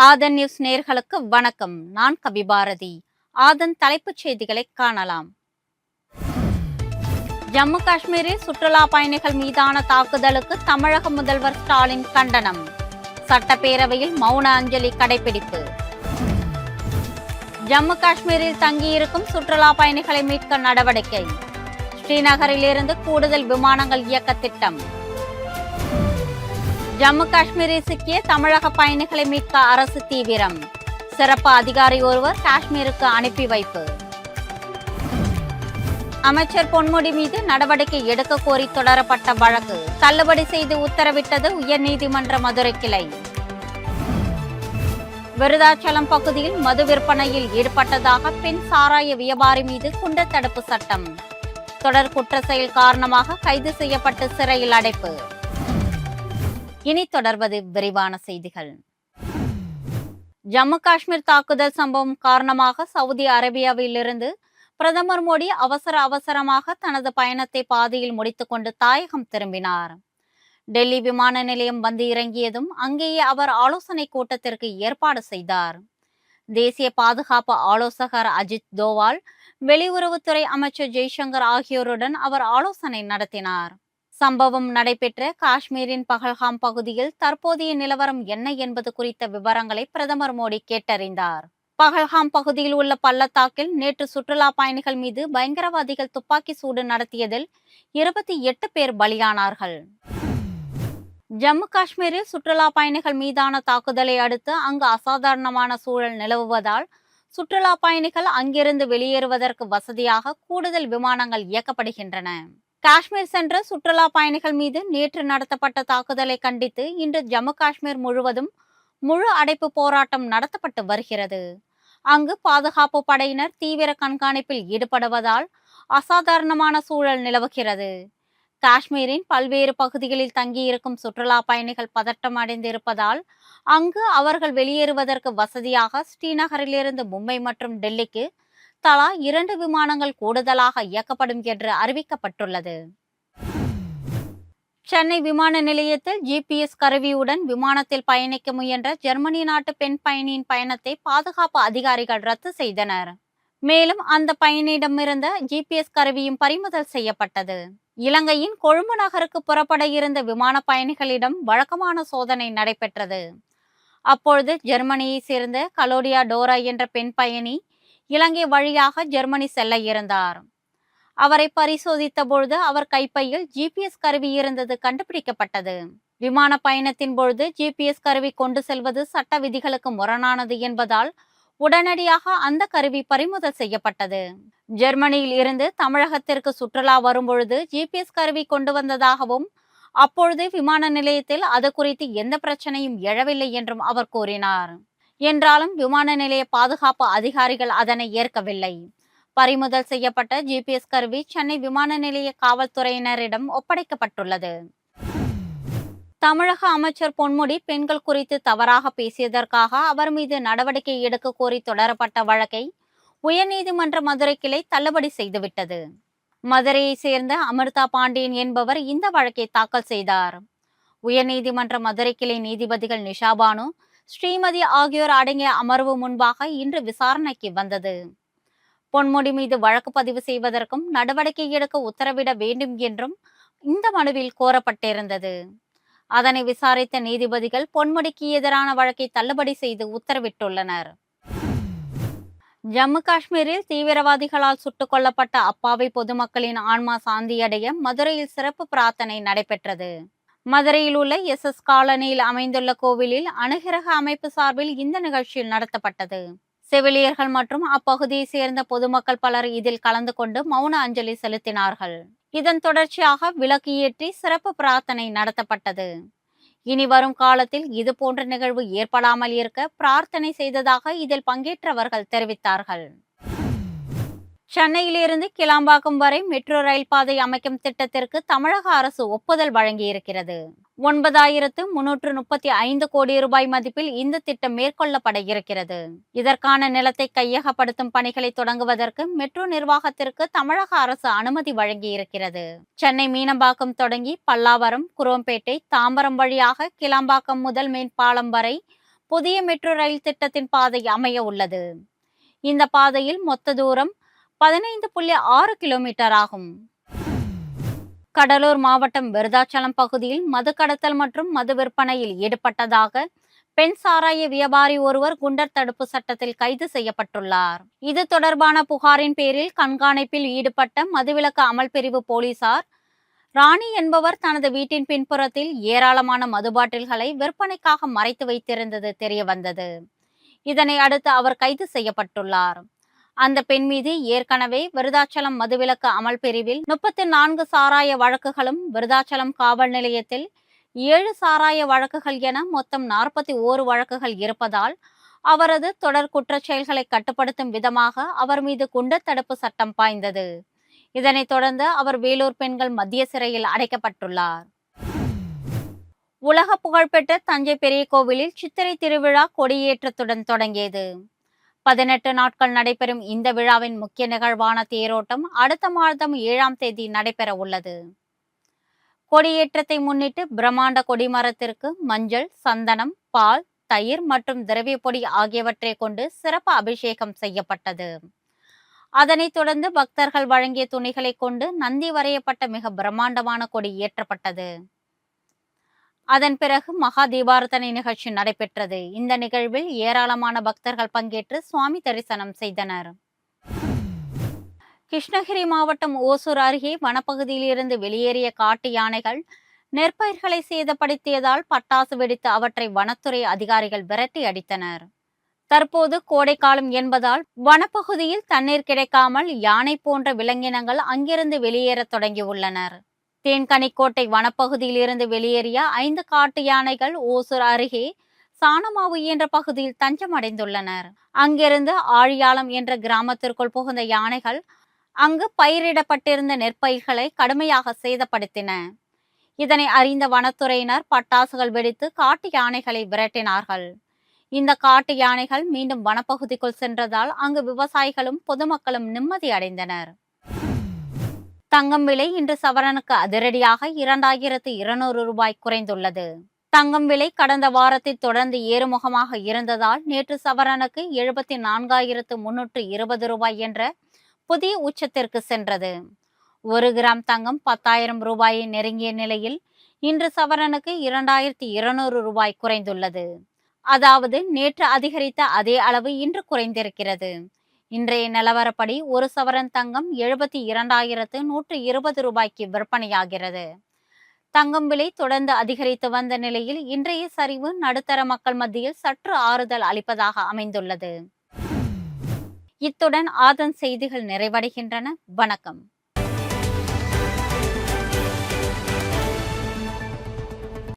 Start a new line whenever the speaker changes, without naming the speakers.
ஆதன் news நேயர்களுக்கு வணக்கம். நான் கவிபாரதி. ஆதன் தலைப்புச் செய்திகளை காணலாம். ஜம்மு காஷ்மீரில் சுற்றுலா பயணிகள் மீதான தாக்குதலுக்கு தமிழக முதல்வர் ஸ்டாலின் கண்டனம். சட்டப்பேரவையில் மௌன அஞ்சலி கடைபிடிப்பு. ஜம்மு காஷ்மீரில் தங்கியிருக்கும் சுற்றுலா பயணிகளை மீட்க நடவடிக்கை. ஸ்ரீநகரிலிருந்து கூடுதல் விமானங்கள் இயக்க திட்டம். ஜம்மு காஷ்மீரில் சிக்கிய தமிழக பயணிகளை மீட்க அரசு தீவிரம். சிறப்பு அதிகாரி ஒருவர் காஷ்மீருக்கு அனுப்பி வைப்பு. அமைச்சர் பொன்முடி மீது நடவடிக்கை எடுக்க கோரி தொடரப்பட்ட வழக்கு தள்ளுபடி செய்து உத்தரவிட்டது உயர்நீதிமன்ற மதுரை கிளை. விருதாச்சலம் பகுதியில் மது விற்பனையில் ஈடுபட்டதாக பெண் சாராய வியாபாரி மீது குண்டர் தடுப்பு சட்டம். தொடர் குற்ற செயல் காரணமாக கைது செய்யப்பட்டு சிறையில் அடைப்பு. இனி தொடர்வது விரிவான செய்திகள். ஜம்மு காஷ்மீர் தாக்குதல் சம்பவம் காரணமாக சவுதி அரேபியாவிலிருந்து பிரதமர் மோடி அவசரமாக தனது பயணத்தை பாதியில் முடித்துக்கொண்டு தாயகம் திரும்பினார். டெல்லி விமான நிலையம் வந்து இறங்கியதும் அங்கேயே அவர் ஆலோசனை கூட்டத்திற்கு ஏற்பாடு செய்தார். தேசிய பாதுகாப்பு ஆலோசகர் அஜித் தோவால், வெளியுறவுத்துறை அமைச்சர் ஜெய்சங்கர் ஆகியோருடன் அவர் ஆலோசனை நடத்தினார். சம்பவம் நடைபெற்ற காஷ்மீரின் பகல்காம் பகுதியில் தற்போதைய நிலவரம் என்ன என்பது குறித்த விவரங்களை பிரதமர் மோடி கேட்டறிந்தார். பகல்காம் பகுதியில் உள்ள பள்ளத்தாக்கில் நேற்று சுற்றுலா பயணிகள் மீது பயங்கரவாதிகள் துப்பாக்கி சூடு நடத்தியதில் 28 பேர் பலியானார்கள். ஜம்மு காஷ்மீரில் சுற்றுலா பயணிகள் மீதான தாக்குதலை அடுத்து அங்கு அசாதாரணமான சூழல் நிலவுவதால் சுற்றுலா பயணிகள் அங்கிருந்து வெளியேறுவதற்கு வசதியாக கூடுதல் விமானங்கள் இயக்கப்படுகின்றன. காஷ்மீர் சென்ற சுற்றுலா பயணிகள் மீது நேற்று நடத்தப்பட்ட தாக்குதலை கண்டித்து இன்று ஜம்மு காஷ்மீர் முழுவதும் முழு அடைப்பு போராட்டம் நடத்தப்பட்டு வருகிறது. அங்கு பாதுகாப்பு படையினர் தீவிர கண்காணிப்பில் ஈடுபடுவதால் அசாதாரணமான சூழல் நிலவுகிறது. காஷ்மீரின் பல்வேறு பகுதிகளில் தங்கியிருக்கும் சுற்றுலா பயணிகள் பதட்டம் அடைந்திருப்பதால் அங்கு அவர்கள் வெளியேறுவதற்கு வசதியாக ஸ்ரீநகரிலிருந்து மும்பை மற்றும் டெல்லிக்கு தலா 2 விமானங்கள் கூடுதலாக இயக்கப்படும் என்று அறிவிக்கப்பட்டுள்ளது. சென்னை விமான நிலையத்தில் GPS கருவியுடன் விமானத்தில் பயணிக்க முயன்ற ஜெர்மனி நாட்டு பெண் பயணியின் பயணத்தை பாதுகாப்பு அதிகாரிகள் ரத்து செய்தனர். மேலும் அந்த பயணியிடமிருந்த GPS கருவியும் பறிமுதல் செய்யப்பட்டது. இலங்கையின் கொழும்பு நகருக்கு புறப்பட இருந்த விமான பயணிகளிடம் வழக்கமான சோதனை நடைபெற்றது. அப்பொழுது ஜெர்மனியை சேர்ந்த கலோடியா டோரா என்ற பெண் பயணி இலங்கை வழியாக ஜெர்மனி செல்ல இருந்தார். அவரை பரிசோதித்த பொழுது அவர் கைப்பையில் GPS கருவி இருந்தது கண்டுபிடிக்கப்பட்டது. விமான பயணத்தின் பொழுது GPS கருவி கொண்டு செல்வது சட்ட விதிகளுக்கு முரணானது என்பதால் உடனடியாக அந்த கருவி பறிமுதல் செய்யப்பட்டது. ஜெர்மனியில் இருந்து தமிழகத்திற்கு சுற்றுலா வரும்பொழுது GPS கருவி கொண்டு வந்ததாகவும் அப்பொழுது விமான நிலையத்தில் அது குறித்து எந்த பிரச்சனையும் எழவில்லை என்றும் அவர் கூறினார். என்றாலும் விமான நிலைய பாதுகாப்பு அதிகாரிகள் அதனை ஏற்கவில்லை. பறிமுதல் செய்யப்பட்ட GPS கருவி சென்னை விமான நிலைய காவல்துறையினரிடம் ஒப்படைக்கப்பட்டுள்ளது. தமிழக அமைச்சர் பொன்முடி பெண்கள் குறித்து தவறாக பேசியதற்காக அவர் மீது நடவடிக்கை எடுக்க கோரி தொடரப்பட்ட வழக்கை உயர்நீதிமன்ற மதுரை கிளை தள்ளுபடி செய்துவிட்டது. மதுரையை சேர்ந்த அமிர்தா பாண்டியன் என்பவர் இந்த வழக்கை தாக்கல் செய்தார். உயர்நீதிமன்ற மதுரை கிளை நீதிபதிகள் நிஷாபானு, ஸ்ரீமதி ஆகியோர் அடங்கிய அமர்வு முன்பாக இன்று விசாரணைக்கு வந்தது. பொன்முடி மீது வழக்கு பதிவு செய்வதற்கும் நடவடிக்கை எடுக்க உத்தரவிட வேண்டும் என்றும் இந்த மனுவில் கோரப்பட்டிருந்தது. அதனை விசாரித்த நீதிபதிகள் பொன்முடிக்கு எதிரான வழக்கை தள்ளுபடி செய்து உத்தரவிட்டுள்ளனர். ஜம்மு காஷ்மீரில் தீவிரவாதிகளால் சுட்டுக் கொல்லப்பட்ட அப்பாவி பொதுமக்களின் ஆன்மா சாந்தியடைய மதுரையில் சிறப்பு பிரார்த்தனை நடைபெற்றது. மதுரையில் உள்ள SS காலனியில் அமைந்துள்ள கோவிலில் அனுகிரக அமைப்பு சார்பில் இந்த நிகழ்ச்சியில் நடத்தப்பட்டது. செவிலியர்கள் மற்றும் அப்பகுதியை சேர்ந்த பொதுமக்கள் பலர் இதில் கலந்து கொண்டு மௌன அஞ்சலி செலுத்தினார்கள். இதன் தொடர்ச்சியாக விளக்கு ஏற்றி சிறப்பு பிரார்த்தனை நடத்தப்பட்டது. இனி வரும் காலத்தில் இது போன்ற நிகழ்வு ஏற்படாமல் இருக்க பிரார்த்தனை செய்ததாக இதில் பங்கேற்றவர்கள் தெரிவித்தார்கள். சென்னையிலிருந்து கிளாம்பாக்கம் வரை மெட்ரோ ரயில் பாதை அமைக்கும் திட்டத்திற்கு தமிழக அரசு ஒப்புதல் வழங்கியிருக்கிறது. 9335 கோடி ரூபாய் மதிப்பில் இந்த திட்டம் மேற்கொள்ளப்பட இருக்கிறது. இதற்கான நிலத்தை கையகப்படுத்தும் பணிகளை தொடங்குவதற்கு மெட்ரோ நிர்வாகத்திற்கு தமிழக அரசு அனுமதி வழங்கியிருக்கிறது. சென்னை மீனம்பாக்கம் தொடங்கி பல்லாவரம், குரோம்பேட்டை, தாம்பரம் வழியாக கிளாம்பாக்கம் முதல் மேம்பாலம் வரை புதிய மெட்ரோ ரயில் திட்டத்தின் பாதை அமைய உள்ளது. இந்த பாதையில் மொத்த தூரம் 15.6 கிலோமீட்டர் ஆகும். கடலூர் மாவட்டம் விருதாச்சலம் பகுதியில் மது கடத்தல் மற்றும் மது விற்பனையில் ஈடுபட்டதாக பெண் சாராய வியாபாரி ஒருவர் குண்டர் தடுப்பு சட்டத்தில் கைது செய்யப்பட்டுள்ளார். இது தொடர்பான புகாரின் பேரில் கண்காணிப்பில் ஈடுபட்ட மதுவிலக்கு அமல் பிரிவு போலீசார் ராணி என்பவர் தனது வீட்டின் பின்புறத்தில் ஏராளமான மது பாட்டில்களை விற்பனைக்காக மறைத்து வைத்திருந்தது தெரிய வந்தது. இதனை அடுத்து அவர் கைது செய்யப்பட்டுள்ளார். அந்த பெண் மீது ஏற்கனவே விருதாச்சலம் மதுவிலக்கு அமல் பிரிவில் 34 சாராய வழக்குகளும், விருதாச்சலம் காவல் நிலையத்தில் 7 சாராய வழக்குகள் என மொத்தம் 41 வழக்குகள் இருப்பதால் அவரது தொடர் குற்றச் செயல்களை கட்டுப்படுத்தும் விதமாக அவர் மீது குண்டர் தடுப்பு சட்டம் பாய்ந்தது. இதனைத் தொடர்ந்து அவர் வேலூர் பெண்கள் மத்திய சிறையில் அடைக்கப்பட்டுள்ளார். உலக புகழ்பெற்ற தஞ்சை பெரிய கோவிலில் சித்திரை திருவிழா கொடியேற்றத்துடன் தொடங்கியது. 18 நாட்கள் நடைபெறும் இந்த விழாவின் முக்கிய நிகழ்வான தேரோட்டம் அடுத்த மாதம் 7ஆம் தேதி நடைபெற உள்ளது. கொடியேற்றத்தை முன்னிட்டு பிரம்மாண்ட கொடிமரத்திற்கு மஞ்சள், சந்தனம், பால், தயிர் மற்றும் திரவிய பொடி ஆகியவற்றை கொண்டு சிறப்பு அபிஷேகம் செய்யப்பட்டது. அதனைத் தொடர்ந்து பக்தர்கள் வழங்கிய துணிகளை கொண்டு நந்தி வரையப்பட்ட மிக பிரம்மாண்டமான கொடி ஏற்றப்பட்டது. அதன் பிறகு மகா தீபாரதனை நிகழ்ச்சி நடைபெற்றது. இந்த நிகழ்வில் ஏராளமான பக்தர்கள் பங்கேற்று சுவாமி தரிசனம் செய்தனர். கிருஷ்ணகிரி மாவட்டம் ஓசூர் அருகே வனப்பகுதியில் இருந்து வெளியேறிய காட்டு யானைகள் நெற்பயிர்களை சேதப்படுத்தியதால் பட்டாசு வெடித்து அவற்றை வனத்துறை அதிகாரிகள் விரட்டி அடித்தனர். தற்போது கோடைக்காலம் என்பதால் வனப்பகுதியில் தண்ணீர் கிடைக்காமல் யானை போன்ற விலங்கினங்கள் அங்கிருந்து வெளியேற தொடங்கியுள்ளனர். தேன்கனிக்கோட்டை வனப்பகுதியில் இருந்து வெளியேறிய 5 காட்டு யானைகள் ஓசூர் அருகே சாணமாவு என்ற பகுதியில் தஞ்சம் அடைந்துள்ளனர். அங்கிருந்து ஆழியாலம் என்ற கிராமத்திற்குள் புகுந்த யானைகள் அங்கு பயிரிடப்பட்டிருந்த நெற்பயிர்களை கடுமையாக சேதப்படுத்தின. இதனை அறிந்த வனத்துறையினர் பட்டாசுகள் வெடித்து காட்டு யானைகளை விரட்டினார்கள். இந்த காட்டு யானைகள் மீண்டும் வனப்பகுதிக்குள் சென்றதால் அங்கு விவசாயிகளும் பொதுமக்களும் நிம்மதி அடைந்தனர். தங்கம் விலை இன்று சவரனுக்கு அதிரடியாக 2200 ரூபாய் குறைந்துள்ளது. தங்கம் விலை கடந்த வாரத்தில் தொடர்ந்து ஏறுமுகமாக இருந்ததால் நேற்று சவரனுக்கு 74,320 ரூபாய் என்ற புதிய உச்சத்திற்கு சென்றது. 1 கிராம் தங்கம் 10,000 ரூபாயை நெருங்கிய நிலையில் இன்று சவரனுக்கு 2200 ரூபாய் குறைந்துள்ளது. அதாவது நேற்று அதிகரித்த அதே அளவு இன்று குறைந்திருக்கிறது. இன்றைய நிலவரப்படி 1 சவரன் தங்கம் 72,120 ரூபாய்க்கு விற்பனையாகிறது. தங்கம் விலை தொடர்ந்து அதிகரித்து வந்த நிலையில் இன்றைய சரிவு நடுத்தர மக்கள் மத்தியில் சற்று ஆறுதல் அளிப்பதாக அமைந்துள்ளது. இத்துடன் ஆதன் செய்திகள் நிறைவடைகின்றன. வணக்கம்.